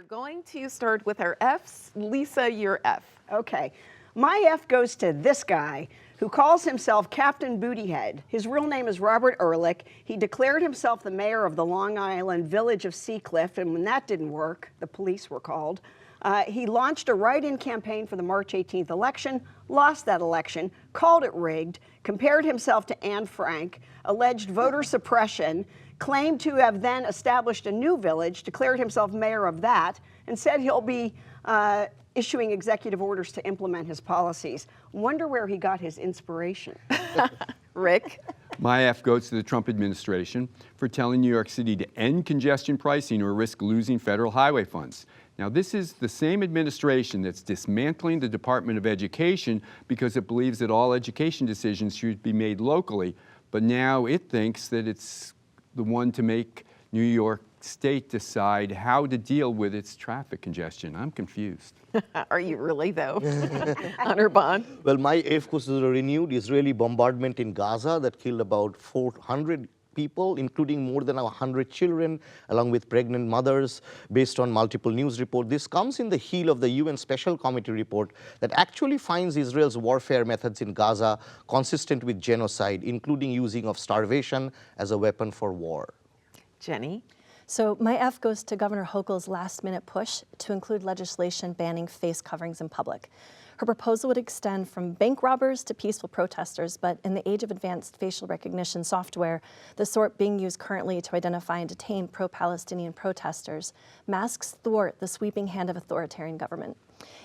going to start with our Fs. Lisa, your F. Okay. My F goes to this guy who calls himself Captain Bootyhead. His real name is Robert Ehrlich. He declared himself the mayor of the Long Island village of Seacliff, and when that didn't work, the police were called. He launched a write-in campaign for the March 18th election, lost that election, called it rigged, compared himself to Anne Frank, alleged voter suppression, claimed to have then established a new village, declared himself mayor of that, and said he'll be issuing executive orders to implement his policies. Wonder where he got his inspiration. Rick? My F goes to the Trump administration for telling New York City to end congestion pricing or risk losing federal highway funds. Now, this is the same administration that's dismantling the Department of Education because it believes that all education decisions should be made locally, but now it thinks that it's the one to make New York State decide how to deal with its traffic congestion. I'm confused. Are you really, though? Anirban? Well, my F goes to the renewed Israeli bombardment in Gaza that killed about 400 people, including more than 100 children, along with pregnant mothers, based on multiple news reports. This comes in the heel of the UN Special Committee report that actually finds Israel's warfare methods in Gaza consistent with genocide, including using of starvation as a weapon for war. Jenny? So my F goes to Governor Hochul's last-minute push to include legislation banning face coverings in public. Her proposal would extend from bank robbers to peaceful protesters, but in the age of advanced facial recognition software, the sort being used currently to identify and detain pro-Palestinian protesters, masks thwart the sweeping hand of authoritarian government.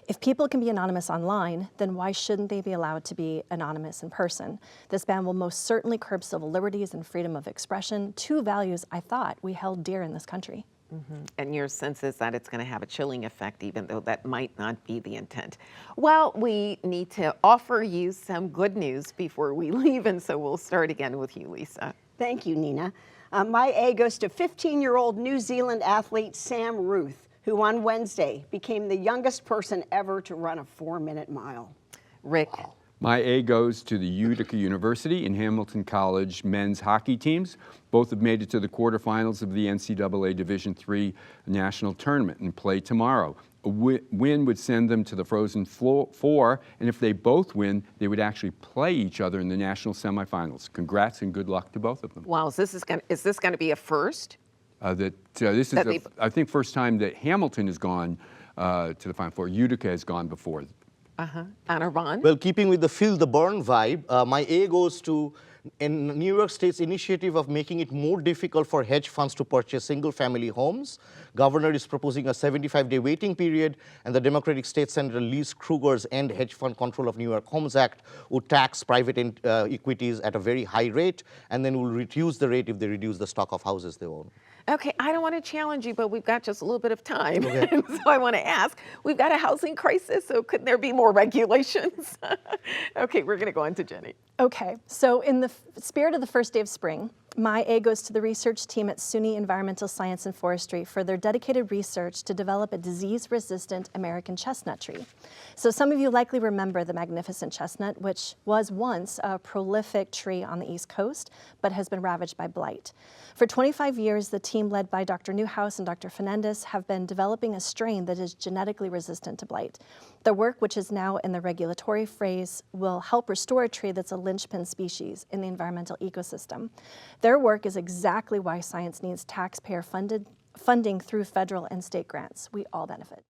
If people can be anonymous online, then why shouldn't they be allowed to be anonymous in person? This ban will most certainly curb civil liberties and freedom of expression, two values I thought we held dear in this country. Mm-hmm. And your sense is that it's going to have a chilling effect, even though that might not be the intent. Well, we need to offer you some good news before we leave, and so we'll start again with you, Lisa. Thank you, Nina. My A goes to 15-year-old New Zealand athlete Sam Ruth, who on Wednesday became the youngest person ever to run a 4-minute mile. Rick? My A goes to the Utica University and Hamilton College men's hockey teams. Both have made it to the quarterfinals of the NCAA Division III national tournament and play tomorrow. A win would send them to the Frozen Four, and if they both win, they would actually play each other in the national semifinals. Congrats and good luck to both of them. Wow, is this going to be a first? This is, I think, first time that Hamilton has gone to the Final Four. Utica has gone before. Anirban? Well, keeping with the Feel the Burn vibe, my A goes to New York State's initiative of making it more difficult for hedge funds to purchase single-family homes. Governor is proposing a 75-day waiting period, and the Democratic State Senator Liz Krueger's End Hedge Fund Control of New York Homes Act would tax private equities at a very high rate, and then will reduce the rate if they reduce the stock of houses they own. Okay, I don't want to challenge you, but we've got just a little bit of time. Okay. So I want to ask, we've got a housing crisis, so couldn't there be more regulations? Okay, we're going to go on to Jenny. Okay, so in the spirit of the first day of spring, my A goes to the research team at SUNY Environmental Science and Forestry for their dedicated research to develop a disease-resistant American chestnut tree. So some of you likely remember the magnificent chestnut, which was once a prolific tree on the East Coast, but has been ravaged by blight. For 25 years, the team led by Dr. Newhouse and Dr. Fernandez have been developing a strain that is genetically resistant to blight. Their work, which is now in the regulatory phase, will help restore a tree that's a linchpin species in the environmental ecosystem. Their work is exactly why science needs taxpayer funding through federal and state grants. We all benefit.